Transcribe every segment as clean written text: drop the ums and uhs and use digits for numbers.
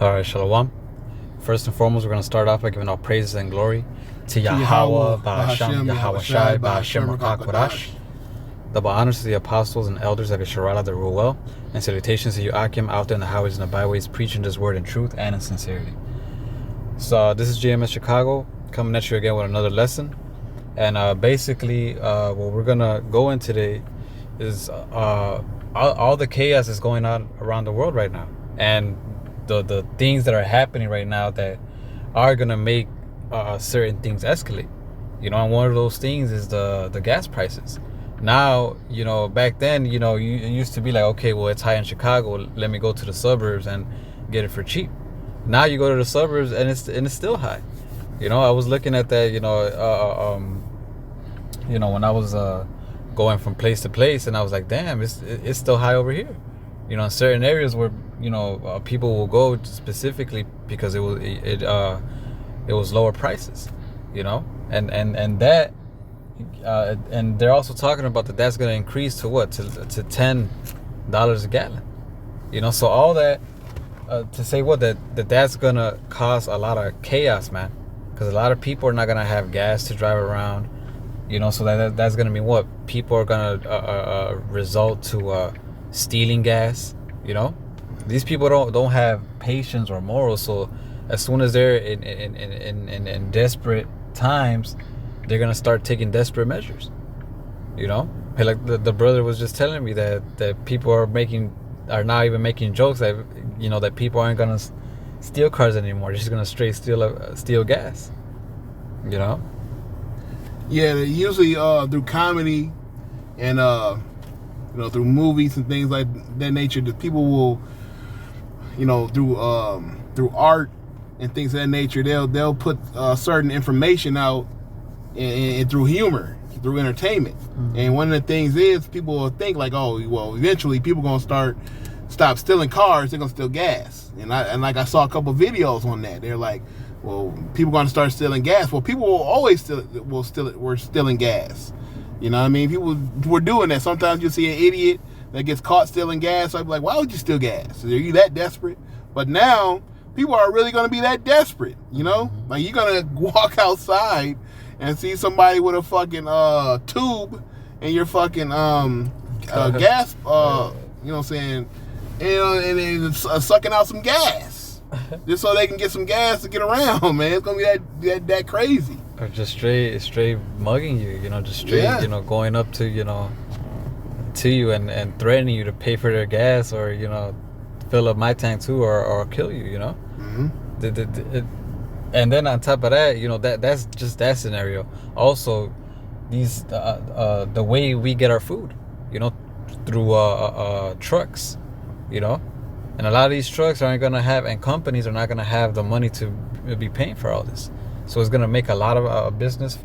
All right, Shalom. First and foremost, we're going to start off by giving all praises and glory to Yahweh, Bahasham, Yahweh Shai, Bahasham Rakak. Double honors to the apostles and elders of Yisharala the Ruel, and salutations to you, Akim, out there in the highways and the byways, preaching this word in truth and in sincerity. So, this is GMS Chicago, coming at you again with another lesson. And basically, what we're going to go in today is all the chaos is going on around the world right now. And the things that are happening right now that are going to make certain things escalate. And one of those things is the gas prices. Now, back then, it used to be like, okay, well, it's high in Chicago. Let me go to the suburbs and get it for cheap. Now you go to the suburbs and it's still high. I was looking at that, when I was going from place to place, and I was like, damn, it's still high over here. In certain areas where people will go specifically because it was lower prices, and that. And they're also talking about that's going to increase to what? To $10 a gallon. So all that to say what? That's going to cause a lot of chaos, man. Because a lot of people are not going to have gas to drive around. So that's going to mean what? People are going to result to stealing gas. These people don't have patience or morals. So as soon as they're in desperate times, they're gonna start taking desperate measures. Like the brother was just telling me that people are now even making jokes that that people aren't gonna steal cars anymore. They're just gonna straight steal gas. Yeah, usually through comedy and through movies and things like that nature, that people will through art and things of that nature, they'll put certain information out. And through humor, through entertainment. Mm-hmm. And one of the things is people will think like, oh, well, eventually people going to stop stealing cars, they're going to steal gas. And like I saw a couple videos on that. They're like, well, people going to start stealing gas. Well, people will always we're stealing gas. You know what I mean? People were doing that. Sometimes you'll see an idiot that gets caught stealing gas. So I'd be like, why would you steal gas? Are you that desperate? But now people are really going to be that desperate, Like you're going to walk outside and see somebody with a fucking tube and your fucking gas, what I'm saying, and sucking out some gas just so they can get some gas to get around, man. It's gonna be that crazy. Or just straight mugging you, just straight, going up to you and threatening you to pay for their gas or fill up my tank too or kill you, Mm-hmm. And then on top of that, that's just that scenario. Also, these the way we get our food, through trucks, and a lot of these trucks aren't gonna have, and companies are not gonna have the money to be paying for all this. So it's gonna make a lot of business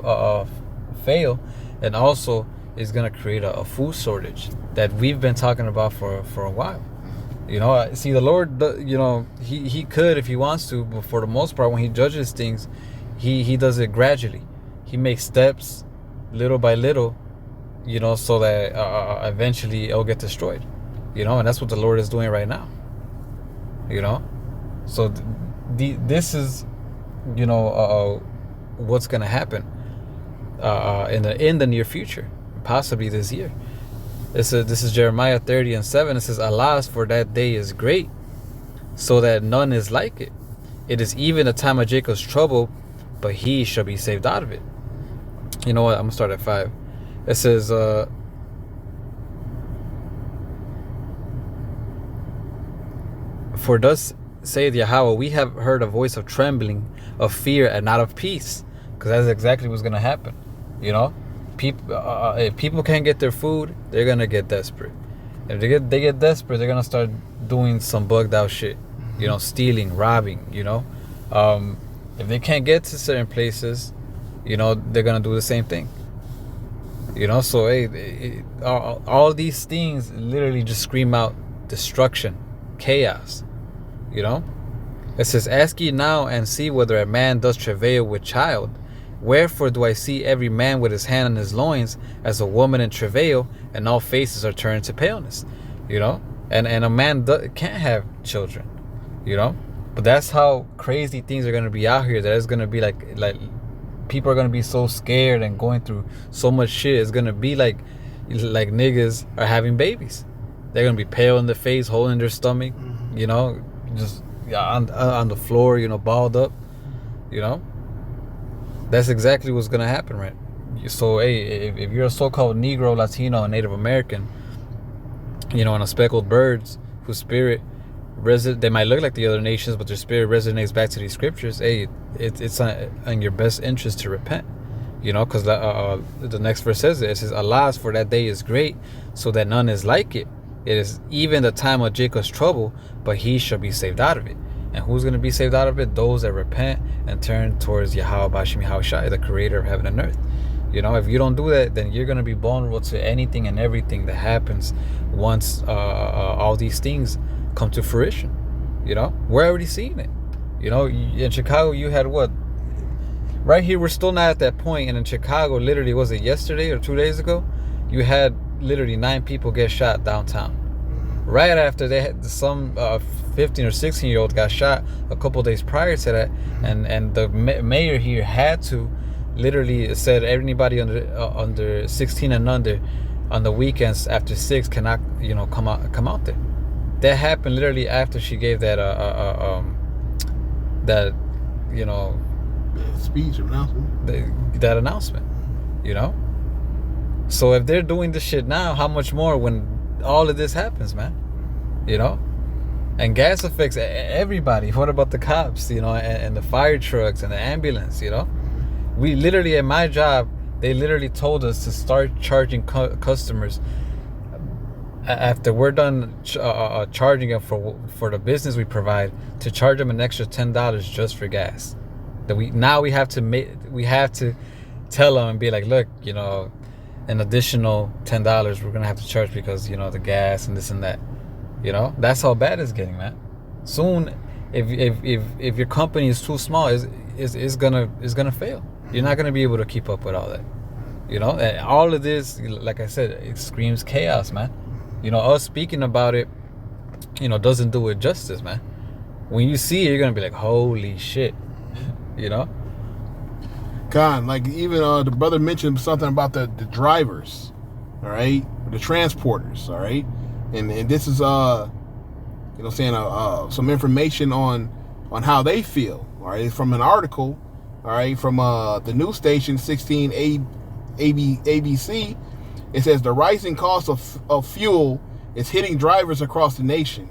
fail, and also it's gonna create a food shortage that we've been talking about for a while. See, the Lord, he could if he wants to, but for the most part, when he judges things, he does it gradually. He makes steps, little by little, so that eventually it'll get destroyed. And that's what the Lord is doing right now. So this is, what's gonna happen in the near future, possibly this year. This is Jeremiah 30:7. It says, alas, for that day is great, so that none is like it. It is even a time of Jacob's trouble, but he shall be saved out of it. You know what? I'm going to start at 5. It says, for thus saith Yahweh, we have heard a voice of trembling, of fear, and not of peace. Because that's exactly what's going to happen. People, if people can't get their food, they're gonna get desperate. If they get desperate, they're gonna start doing some bugged out shit. Stealing, robbing. If they can't get to certain places, they're gonna do the same thing. So all these things literally just scream out destruction, chaos. It says, ask ye now and see whether a man does travail with child. Wherefore do I see every man with his hand on his loins as a woman in travail, and all faces are turned to paleness? And a man can't have children, But that's how crazy things are gonna be out here. That it's gonna be like people are gonna be so scared and going through so much shit. It's gonna be like niggas are having babies. They're gonna be pale in the face, hole in their stomach, you know, just on the floor, you know, balled up, you know. That's exactly what's gonna happen, right? So, hey, if you're a so-called Negro, Latino, and Native American, you know, and a speckled birds whose spirit they might look like the other nations, but their spirit resonates back to these scriptures. Hey, it's in your best interest to repent, you know, because the next verse says it. It says, "Alas, for that day is great, so that none is like it. It is even the time of Jacob's trouble, but he shall be saved out of it." And who's going to be saved out of it? Those that repent and turn towards Yahweh Bashim Yahushua, the creator of heaven and earth. You know, if you don't do that, then you're going to be vulnerable to anything and everything that happens once all these things come to fruition. You know, we're already seeing it. You know, in Chicago, you had what? Right here, we're still not at that point. And in Chicago, literally, was it yesterday or 2 days ago? You had literally 9 people get shot downtown. Right after they had some 15 or 16-year-old got shot a couple days prior to that. And the mayor here had to literally said anybody under 16 and under on the weekends after 6 cannot, you know, come out there. That happened literally after she gave that that, you know, speech announcement. That announcement, you know. So if they're doing this shit now, how much more when all of this happens, man? You know. And gas affects everybody. What about the cops, you know, and the fire trucks and the ambulance, you know? We literally, at my job, they literally told us to start charging customers after we're done charging them for the business we provide, to charge them an extra $10 just for gas. That we have to tell them and be like, look, you know, an additional $10 we're gonna have to charge because, you know, the gas and this and that. You know, that's how bad it's getting, man. Soon, if your company is too small, it's gonna fail. You're not gonna be able to keep up with all that. You know, and all of this, like I said, it screams chaos, man. You know, us speaking about it, you know, doesn't do it justice, man. When you see it, you're gonna be like, holy shit. You know. God, like even the brother mentioned something about the drivers, all right, the transporters, all right, and this is you know, saying some information on how they feel, all right, from an article, all right, from the news station 16 ABC. It says the rising cost of fuel is hitting drivers across the nation.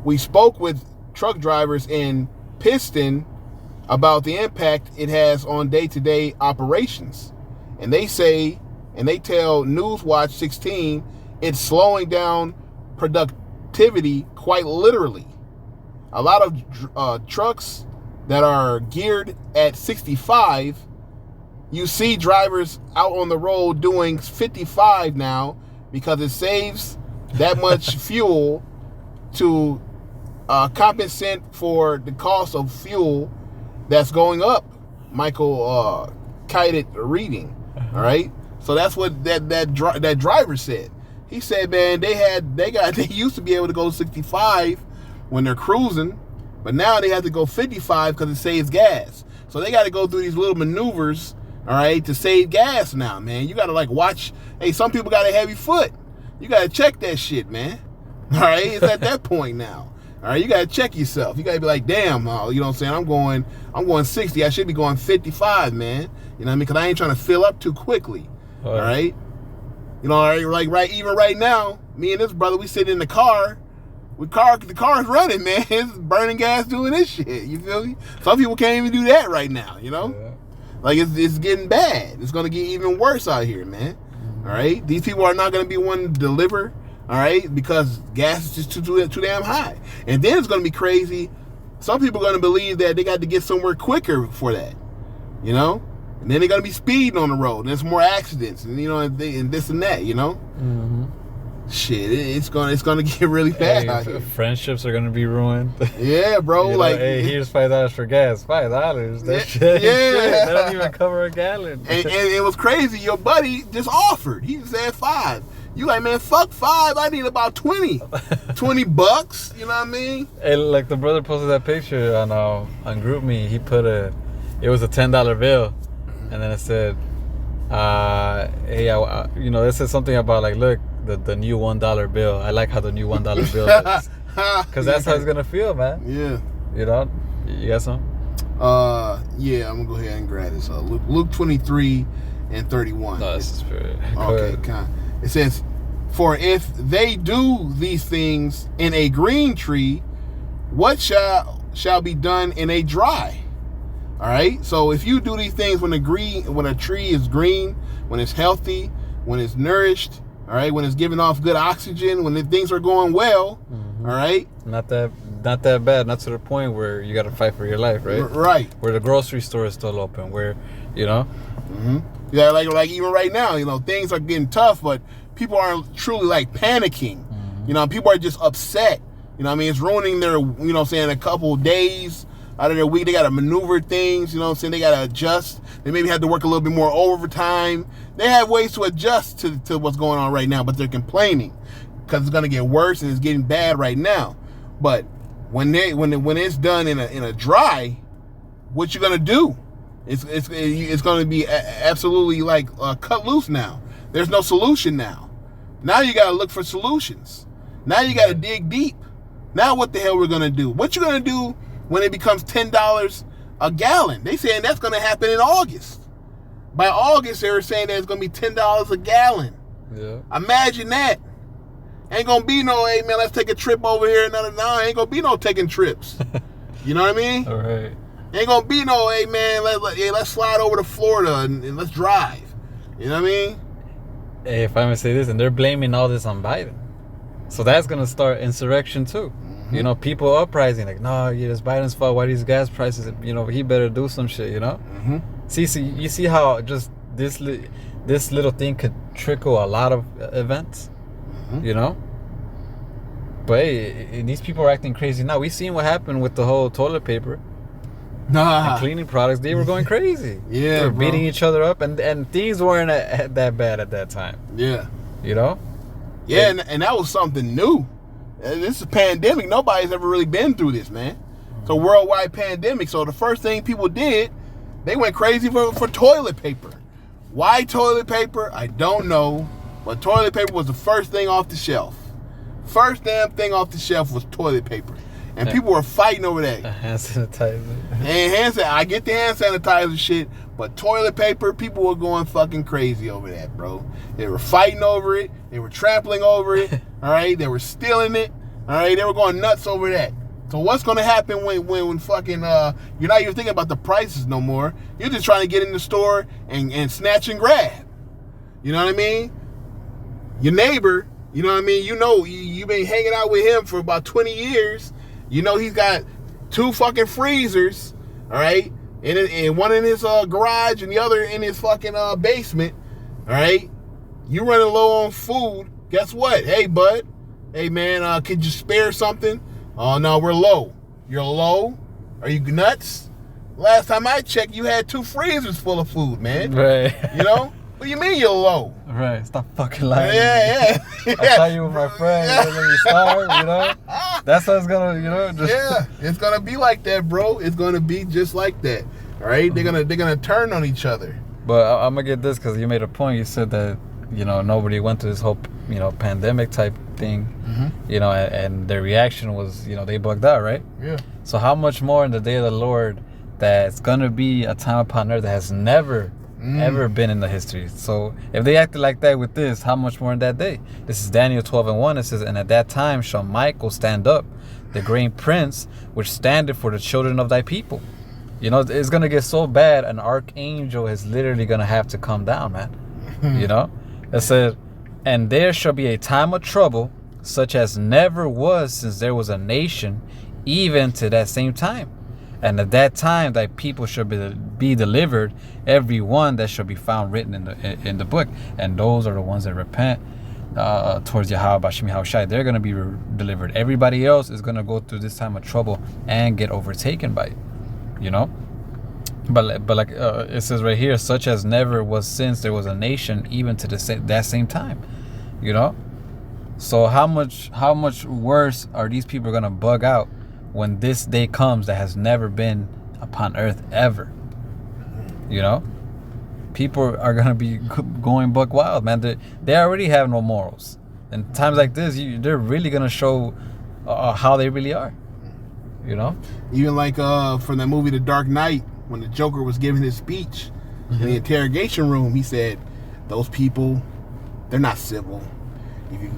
We spoke with truck drivers in Piston about the impact it has on day-to-day operations. And they say, and they tell Newswatch 16, it's slowing down productivity quite literally. A lot of trucks that are geared at 65, you see drivers out on the road doing 55 now because it saves that much fuel to compensate for the cost of fuel that's going up. Michael kited reading. All right, so that's what that driver said. He said, man, they used to be able to go 65 when they're cruising, but now they have to go 55 because it saves gas. So they got to go through these little maneuvers, all right, to save gas now, man. You got to like watch. Hey, some people got a heavy foot. You got to check that shit, man. All right, it's at that point now. All right, you got to check yourself. You got to be like, damn, you know what I'm saying? I'm going 60. I should be going 55, man. You know what I mean? Because I ain't trying to fill up too quickly. All right. You know, like even right now, me and this brother, we sitting in the car. The car's running, man. It's burning gas doing this shit. You feel me? Some people can't even do that right now, you know? Yeah. Like, it's getting bad. It's going to get even worse out here, man. All right? These people are not going to be one to deliver, all right? Because gas is just too damn high. And then it's going to be crazy. Some people are going to believe that they got to get somewhere quicker for that, you know? And then they're going to be speeding on the road. And there's more accidents, and, you know, and this and that, you know? Mm-hmm. Shit, it's gonna get really bad out here. Friendships are gonna be ruined. Yeah, bro. You like, know, hey, here's $5 for gas. $5. That shit. Yeah, that don't even cover a gallon. And it was crazy. Your buddy just offered. He said $5. You like, man, fuck 5. I need about 20. $20. You know what I mean? Hey, like the brother posted that picture on GroupMe. He put it was a $10 bill, and then it said, hey, you know, it said something about like, look, the new $1 bill. I like how the new $1 bill is, because that's how it's gonna feel, man. Yeah. You know, you got some? Yeah, I'm gonna go ahead and grab this. Luke 23 and 31. No, this is fair. Okay, it says, for if they do these things in a green tree, what shall be done in a dry? All right. So if you do these things when a tree is green, when it's healthy, when it's nourished, all right, when it's giving off good oxygen, when things are going well, all right. Not that bad. Not to the point where you got to fight for your life, right? Right. Where the grocery store is still open, where, you know. Yeah, like even right now, you know, things are getting tough, but people aren't truly like panicking. You know, people are just upset. You know what I mean? It's ruining their, you know what I'm saying, a couple days out of their week. They got to maneuver things, you know what I'm saying? They got to adjust. They maybe have to work a little bit more overtime. They have ways to adjust to what's going on right now, but they're complaining because it's going to get worse and it's getting bad right now. But when it's done in a dry, what you going to do? It's going to be absolutely like cut loose now. There's no solution now. Now you got to look for solutions. Now you got to dig deep. Now what the hell we're going to do? What you going to do when it becomes $10 a gallon? They saying that's going to happen in August. By August, they were saying that it's going to be $10 a gallon. Yeah. Imagine that. Ain't going to be no, hey, man, let's take a trip over here. No, ain't going to be no taking trips. You know what I mean? All right. Ain't going to be no, hey, man, let's slide over to Florida and let's drive. You know what I mean? Hey, if I may say this, and they're blaming all this on Biden. So that's going to start insurrection too. You know, people uprising like, no, yeah, it's Biden's fault. Why these gas prices? You know, he better do some shit. You know. See, you see how just this little thing could trickle a lot of events. You know. But hey, these people are acting crazy now. We seen what happened with the whole toilet paper. And cleaning products. They were going crazy. Yeah, they were beating each other up, and things weren't that bad at that time. Yeah. You know. Yeah, and that was something new. This is a pandemic. Nobody's ever really been through this, man. It's a worldwide pandemic. So the first thing people did, they went crazy for toilet paper. Why toilet paper? I don't know. But toilet paper was the first thing off the shelf. First damn thing off the shelf was toilet paper. And people were fighting over that. Hand sanitizer. And I get the hand sanitizer shit, but toilet paper, people were going fucking crazy over that, bro. They were fighting over it. They were trampling over it. All right. They were stealing it. All right. They were going nuts over that. So what's going to happen when fucking, you're not even thinking about the prices no more. You're just trying to get in the store and snatch and grab. You know what I mean? Your neighbor, you know what I mean? You know, you've been hanging out with him for about 20 years. You know he's got 2 fucking freezers, all right? And one in his garage and the other in his fucking basement, all right? You running low on food. Guess what? Hey, bud. Hey, man, could you spare something? Oh, no, we're low. You're low? Are you nuts? Last time I checked, you had 2 freezers full of food, man. Right. You know? What do you mean you're low? Right. Stop fucking lying. Yeah. I saw you with my friend when you started, you know? That's how it's gonna, you know, just yeah, it's gonna be like that, bro. It's gonna be just like that. All right? They're gonna turn on each other. But I'm gonna get this because you made a point. You said that, you know, nobody went through this whole, you know, pandemic type thing. You know, and their reaction was, you know, they bugged out, right? Yeah. So how much more in the day of the Lord that's gonna be a time upon earth that has never ever been in the history. So if they acted like that with this, how much more in that day? This is Daniel 12:1. It says, and at that time shall Michael stand up, the great prince, which standeth for the children of thy people. You know, it's going to get so bad, an archangel is literally going to have to come down, man. You know? It said, and there shall be a time of trouble, such as never was since there was a nation, even to that same time. And at that time thy people shall be delivered, every one that shall be found written in the book. And those are the ones that repent towards Yahweh Bashim Yahushai. They're going to be delivered. Everybody else is going to go through this time of trouble and get overtaken by it. You know? But like it says right here, such as never was since there was a nation, even to that same time. You know? So how much worse are these people gonna bug out when this day comes that has never been upon earth ever? You know? People are gonna be going buck wild, man. They already have no morals. And times like this, they're really gonna show how they really are. You know? Even like from the movie The Dark Knight, when the Joker was giving his speech in the interrogation room, he said, "Those people, they're not civil.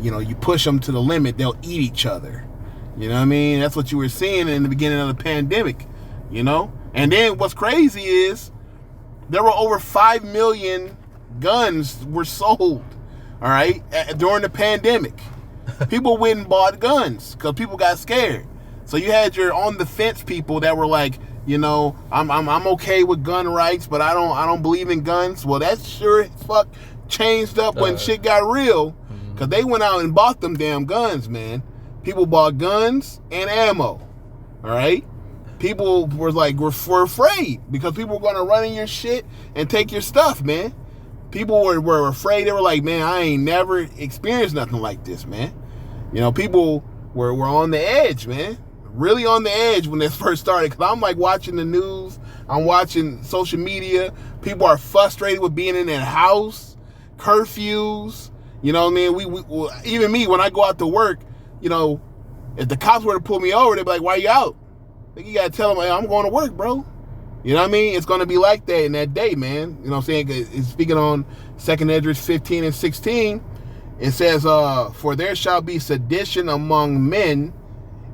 You push them to the limit, they'll eat each other." You know what I mean? That's what you were seeing in the beginning of the pandemic. You know? And then what's crazy is there were over 5 million guns were sold. All right, during the pandemic, people went and bought guns because people got scared. So you had your on the fence people that were like, I'm okay with gun rights, but I don't believe in guns. Well, that sure as fuck changed up when shit got real, because they went out and bought them damn guns, man. People bought guns and ammo. All right, people were afraid because people were gonna run in your shit and take your stuff, man. People were afraid. They were like, man, I ain't never experienced nothing like this, man. People were on the edge, man. Really on the edge when this first started. Because I'm like watching the news. I'm watching social media. People are frustrated with being in their house. Curfews. You know what I mean? We even me, when I go out to work, if the cops were to pull me over, they'd be like, why you out? You got to tell them, hey, I'm going to work, bro. You know what I mean? It's going to be like that in that day, man. You know what I'm saying? Speaking on 2 Esdras 15 and 16, it says, for there shall be sedition among men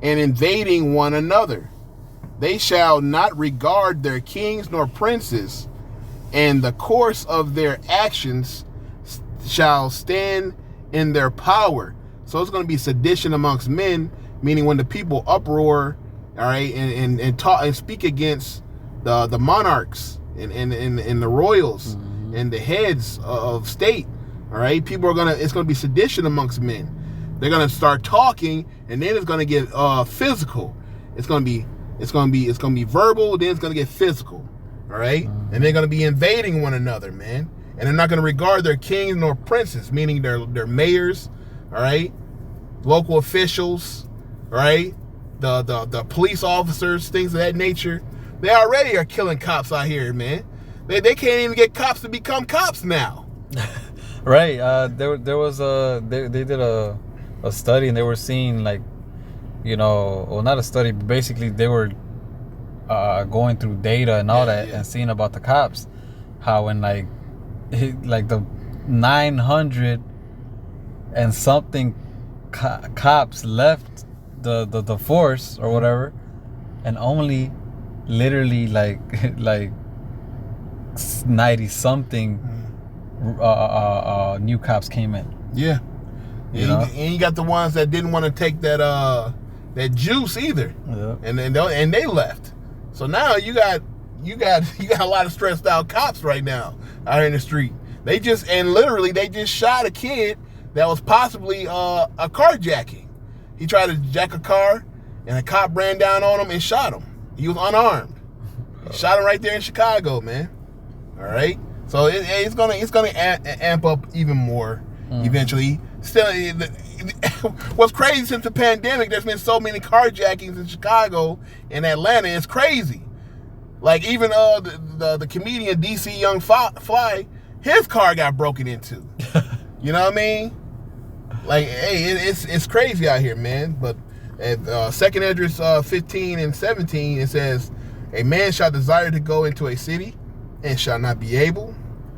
and invading one another. They shall not regard their kings nor princes, and the course of their actions shall stand in their power. So it's going to be sedition amongst men, meaning when the people uproar, all right, and talk and speak against the monarchs and the royals and the heads of state. All right, it's gonna be sedition amongst men. They're gonna start talking, and then it's gonna get physical. It's gonna be verbal. Then it's gonna get physical. All right, and they're gonna be invading one another, man. And they're not gonna regard their kings nor princes, meaning their mayors. All right, local officials. All right, the police officers, things of that nature. They already are killing cops out here, man. They can't even get cops to become cops now. Right. There was they did a study, and they were seeing not a study, but basically they were going through data and all that and seeing about the cops, how when the 900 and something cops left the force or whatever, and only literally like 90 something new cops came in. Yeah. And you got the ones that didn't want to take that juice either. Yeah. And they left. So now you got a lot of stressed out cops right now out here in the street. They just shot a kid that was possibly a carjacking. He tried to jack a car, and a cop ran down on him and shot him. He was unarmed. Shot him right there in Chicago, man. All right, so it's gonna amp up even more eventually. Still, what's crazy since the pandemic? There's been so many carjackings in Chicago and Atlanta. It's crazy. Like even the comedian DC Young Fly, his car got broken into. You know what I mean? Like, hey, it's crazy out here, man. But at 2 Esdras 15 and 17, it says, a man shall desire to go into a city and shall not be able.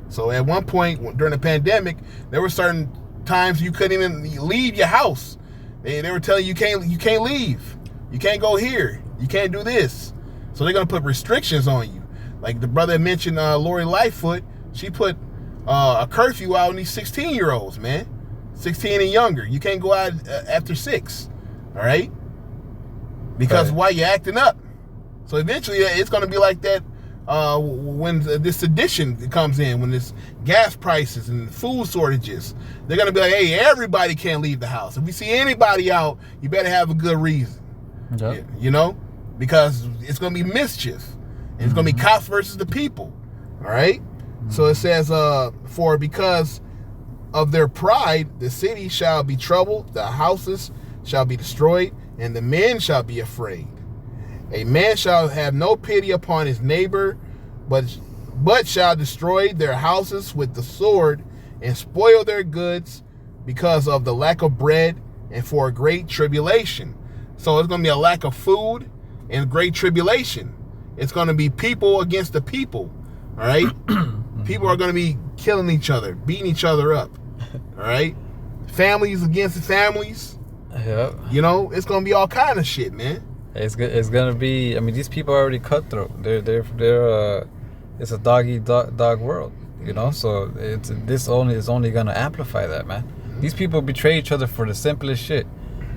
So at one point during the pandemic, there were certain times you couldn't even leave your house. They were telling you you can't leave. You can't go here. You can't do this. So they're going to put restrictions on you. Like the brother mentioned, Lori Lightfoot, she put a curfew out on these 16-year-olds, man. 16 and younger. You can't go out after 6. All right? Because why you acting up? So eventually it's going to be like that when this sedition comes in, when this gas prices and food shortages. They're going to be like, hey, everybody can't leave the house. If we see anybody out, you better have a good reason. Yep. You know? Because it's going to be mischief. And it's going to be cops versus the people. All right? So it says, because of their pride, the city shall be troubled, the houses shall be destroyed, and the men shall be afraid. A man shall have no pity upon his neighbor, but shall destroy their houses with the sword and spoil their goods because of the lack of bread and for a great tribulation. So it's going to be a lack of food and great tribulation. It's going to be people against the people, all right? People are going to be killing each other, beating each other up, all right? Families against families. Yep. You know, it's going to be all kind of shit, man. It's going to be, I mean, these people are already cutthroat. They're it's a dog world, you know? So this is only going to amplify that, man. These people betray each other for the simplest shit.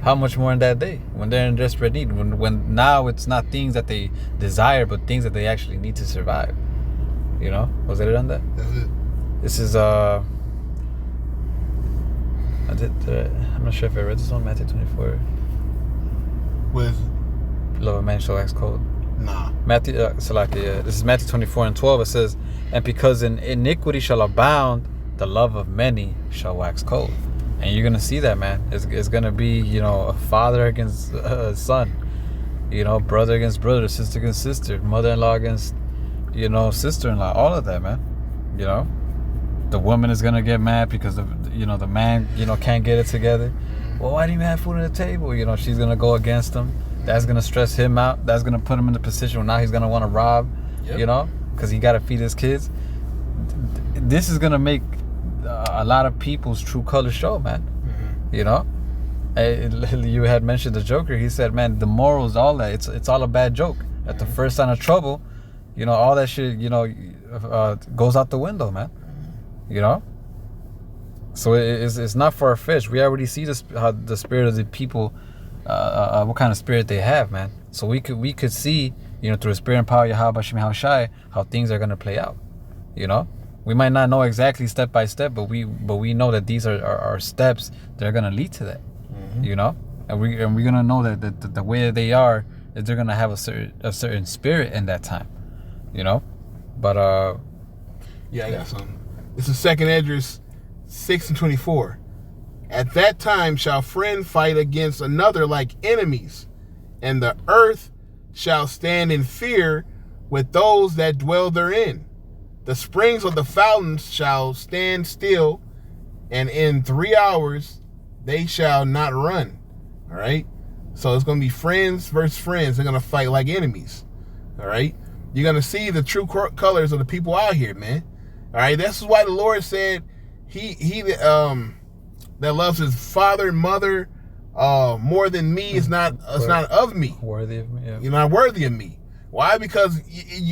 How much more in that day when they're in desperate need? When now it's not things that they desire, but things that they actually need to survive. You know? Was it on that? That's it. This is I'm not sure if I read this one, Matthew 24. With Love a man shall wax cold. nah. Matthew, Salaki, this is Matthew 24:12. It says, and because in iniquity shall abound, the love of many shall wax cold. And you're gonna see that, man. It's gonna be, you know, a father against son, you know, brother against brother, sister against sister, mother-in-law against, you know, sister-in-law, all of that, man. You know, the woman is gonna get mad because of, you know, the man, you know, can't get it together. Well, why didn't you have food on the table? You know, she's gonna go against him. That's gonna stress him out. That's gonna put him in the position where now he's gonna want to rob, you know, because he gotta feed his kids. This is gonna make a lot of people's true colors show, man. You know, you had mentioned the Joker. He said, man, the morals, all that, it's all a bad joke. At the first sign of trouble, you know, all that shit, you know, goes out the window, man. You know, so it's not far-fetched. We already see how the spirit of the people, what kind of spirit they have, man. So we could see, you know, through the spirit and power of Yahweh Shem Shai, how things are gonna play out. You know, we might not know exactly step by step, but we know that these are steps that are gonna lead to that. You know, and we're gonna know that the way that they are is they're gonna have a certain spirit in that time. You know, but Yeah, I got something. This is 2nd Esdras 6:24. At that time shall friend fight against another like enemies, and the earth shall stand in fear with those that dwell therein. The springs of the fountains shall stand still, and in 3 hours they shall not run. All right? So it's going to be friends versus friends. They're going to fight like enemies. All right? You're going to see the true colors of the people out here, man. All right? This is why the Lord said he that loves his father and mother more than me is not of me. Worthy of me, yeah. You're not worthy of me. Why? Because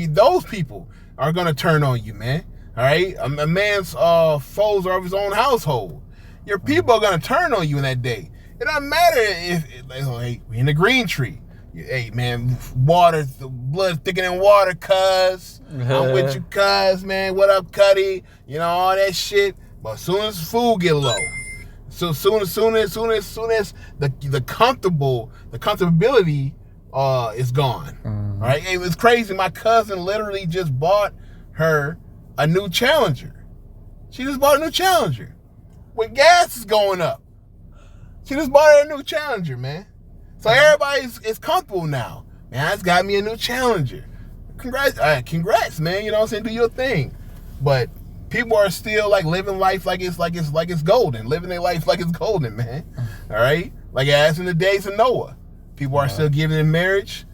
those people are going to turn on you, man. All right? A man's foes are of his own household. Your people are going to turn on you in that day. It doesn't matter if hey, we in the green tree. Hey, man, water, the blood thicker than water, cuz. I'm with you, cuz, man. What up, Cuddy? You know, all that shit. But as soon as food get low, so soon as the comfortability is gone. All right, it was crazy. My cousin literally just bought her a new Challenger. She just bought a new Challenger when gas is going up. She just bought her a new Challenger, man. So everybody's is comfortable now. Man, I just got me a new Challenger. Congrats, man. You know what I'm saying? Do your thing. But people are still like living life like it's golden. Living their life like it's golden, man. All right? Like as in the days of Noah. People are still giving in marriage.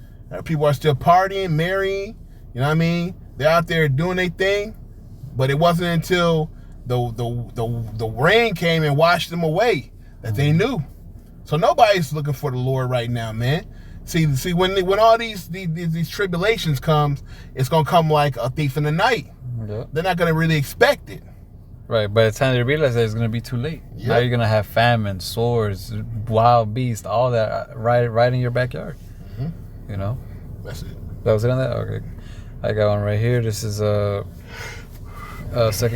People are still partying, marrying. You know what I mean? They're out there doing their thing. But it wasn't until the rain came and washed them away that they knew. So nobody's looking for the Lord right now, man. See, when all these tribulations comes, it's gonna come like a thief in the night. Yep. They're not gonna really expect it. Right, by the time they realize that, it's gonna be too late. Yep. Now you're gonna have famine, swords, wild beasts, all that right in your backyard. You know. That's it. That was it on that. Okay, I got one right here. This is 2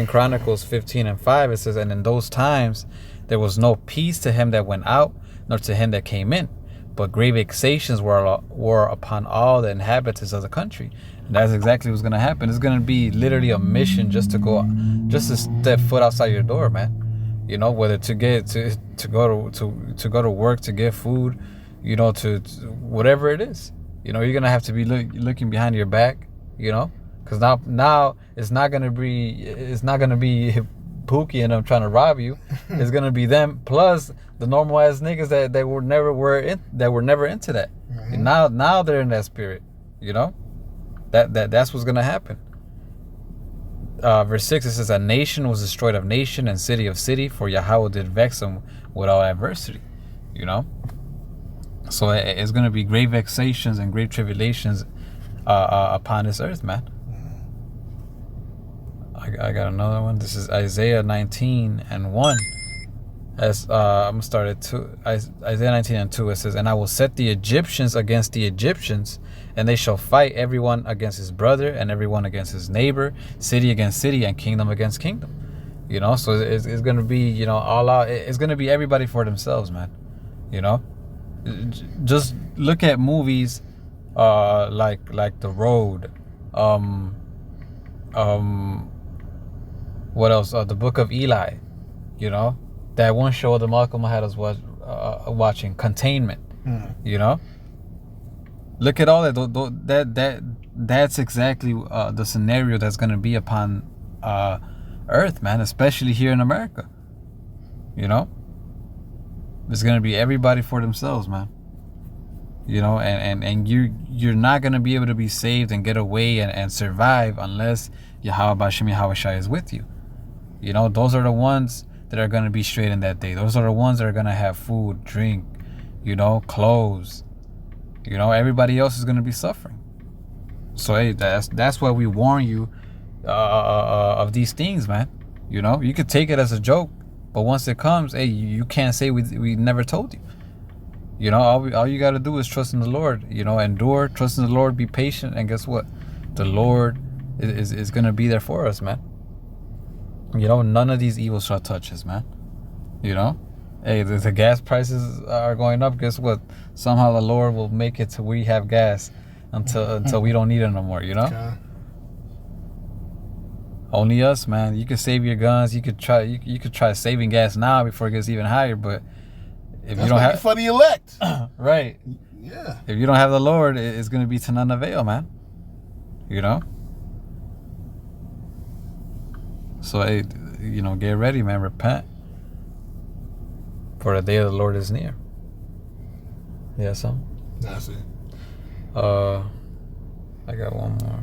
Chronicles 15:5. It says, and in those times there was no peace to him that went out, nor to him that came in, but grave vexations were upon all the inhabitants of the country. And that's exactly what's gonna happen. It's gonna be literally a mission just to step foot outside your door, man. You know, whether to go to work, to get food, you know, to whatever it is. You know, you're gonna have to be looking behind your back. You know, because now it's not gonna be Pookie and them trying to rob you. It's gonna be them plus the normal ass niggas that were never into that. And now they're in that spirit. You know, that's what's gonna happen. Verse 6, it says, a nation was destroyed of nation and city of city, for Yahweh did vex them with all adversity. You know, so it's gonna be great vexations and great tribulations upon this earth, man. I got another one. This is Isaiah 19:1. As I'm gonna start at 2. Isaiah 19:2. It says, and I will set the Egyptians against the Egyptians, and they shall fight everyone against his brother and everyone against his neighbor, city against city and kingdom against kingdom. You know, so it's gonna be, you know, all out. It's gonna be everybody for themselves, man. You know, just look at movies like The Road, what else? The Book of Eli. You know, that one show that Malcolm had us watching, Containment. You know, look at all that. That's exactly the scenario that's going to be upon Earth, man. Especially here in America. You know, it's going to be everybody for themselves, man. You know, and you're not going to be able to be saved and get away and survive unless Yahweh Bashim Yahweh Shai is with you. You know, those are the ones that are going to be straight in that day. Those are the ones that are going to have food, drink, you know, clothes. You know, everybody else is going to be suffering. So, hey, that's why we warn you of these things, man. You know, you could take it as a joke, but once it comes, hey, you can't say we never told you. You know, all you got to do is trust in the Lord. You know, endure, trust in the Lord, be patient, and guess what? The Lord is going to be there for us, man. You know, none of these evils shall touch us, man. You know, hey, the gas prices are going up. Guess what? Somehow the Lord will make it to we have gas until we don't need it no more. You know, okay. Only us, man. You could save your guns. You could try saving gas now before it gets even higher. But if you don't have for the elect, right? Yeah. If you don't have the Lord, it's going to be to none avail, man. You know. So, hey, you know, get ready, man. Repent. For the day of the Lord is near. Yeah, some? That's it. I got one more.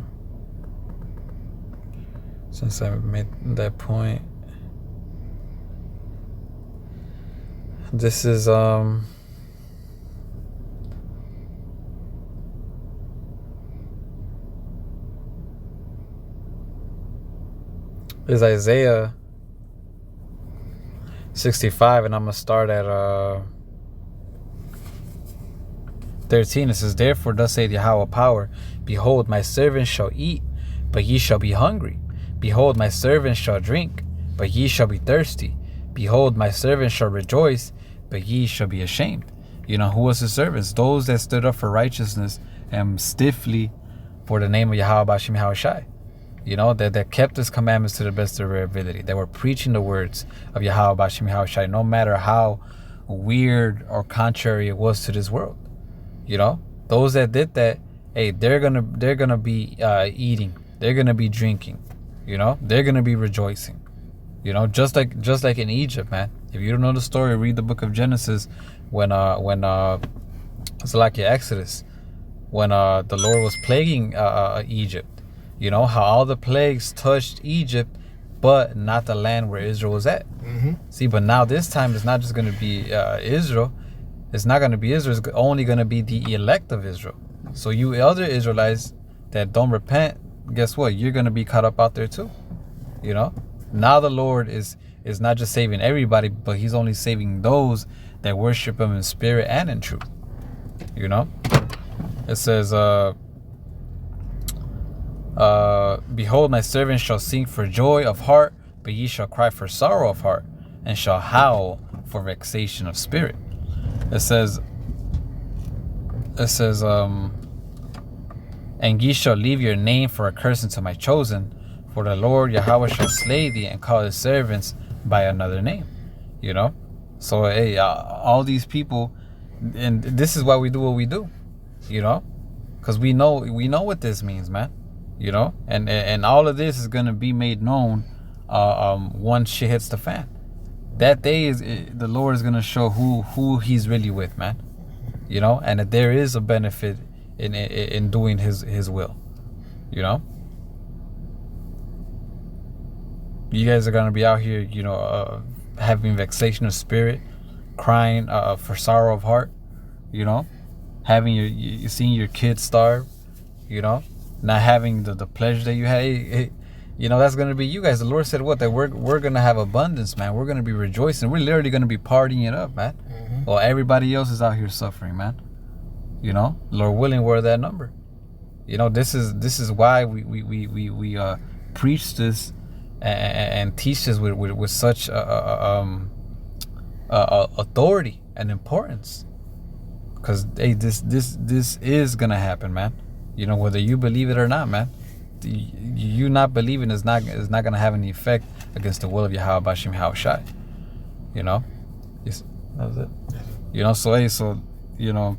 Since I made that point. This is, is Isaiah 65, and I'm gonna start at 13. It says, therefore thus saith Yahweh power, behold, my servants shall eat, but ye shall be hungry. Behold, my servants shall drink, but ye shall be thirsty. Behold, my servants shall rejoice, but ye shall be ashamed. You know, who was his servants? Those that stood up for righteousness and stiffly for the name of Yahweh Bashim Yahweh Shai. You know, that kept his commandments to the best of their ability. They were preaching the words of Yahweh Bashim Yahweh Shai, no matter how weird or contrary it was to this world. You know, those that did that, hey, they're gonna be eating, they're gonna be drinking, you know, they're gonna be rejoicing. You know, just like in Egypt, man. If you don't know the story, read the book of Genesis when it's like Exodus, when the Lord was plaguing Egypt. You know, how all the plagues touched Egypt, but not the land where Israel was at. Mm-hmm. See, but now this time it's not just going to be Israel. It's not going to be Israel. It's only going to be the elect of Israel. So you other Israelites that don't repent, guess what? You're going to be caught up out there too. You know, now the Lord is not just saving everybody, but he's only saving those that worship him in spirit and in truth. You know, it says, behold, my servants shall sing for joy of heart, but ye shall cry for sorrow of heart, and shall howl for vexation of spirit. It says, and ye shall leave your name for a curse unto my chosen, for the Lord Yahweh shall slay thee and call his servants by another name. you know. So hey, all these people, and this is why we do what we do, you know, because we know what this means, man, you know, and all of this is gonna be made known once shit hits the fan. That day is the Lord is gonna show who He's really with, man, you know, and that there is a benefit in doing His will, you know. You guys are gonna be out here, you know, having vexation of spirit, crying for sorrow of heart, you know, having you seeing your kids starve, you know, not having the pleasure that you had. You know, that's gonna be you guys. The Lord said what? That we're gonna have abundance, man. We're gonna be rejoicing. We're literally gonna be partying it up, man. While everybody else is out here suffering, man. You know, Lord willing, we're that number. You know, this is why we preach this and teach this with such authority and importance. Because hey, this is gonna happen, man. You know, whether you believe it or not, man. You not believing is not gonna have any effect against the will of Yahweh Bashim Hawashai. You know, yes, that was it. You know, so hey, you know,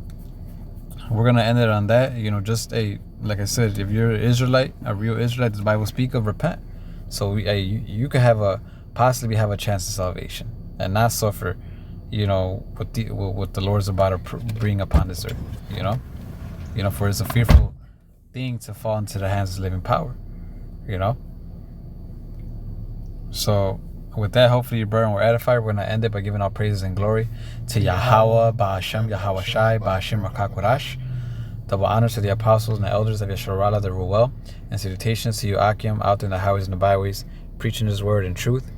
we're gonna end it on that. You know, just like I said, if you're an Israelite, a real Israelite, the Bible speak of repent. So you can possibly have a chance of salvation and not suffer, you know, what the Lord's about to bring upon this earth. You know, for it's a fearful thing to fall into the hands of living power, you know. So with that, hopefully your brethren were edified. We're going to end it by giving all praises and glory to Yahweh, Ba'ashem, Yahawashai, Ba'ashem, Rakakwarash. Double honor to the apostles and the elders of Yeshua that rule well, and salutations to you, Akim, out there in the highways and the byways, preaching His word in truth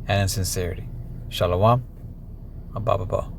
and in sincerity. Shalom, Abba.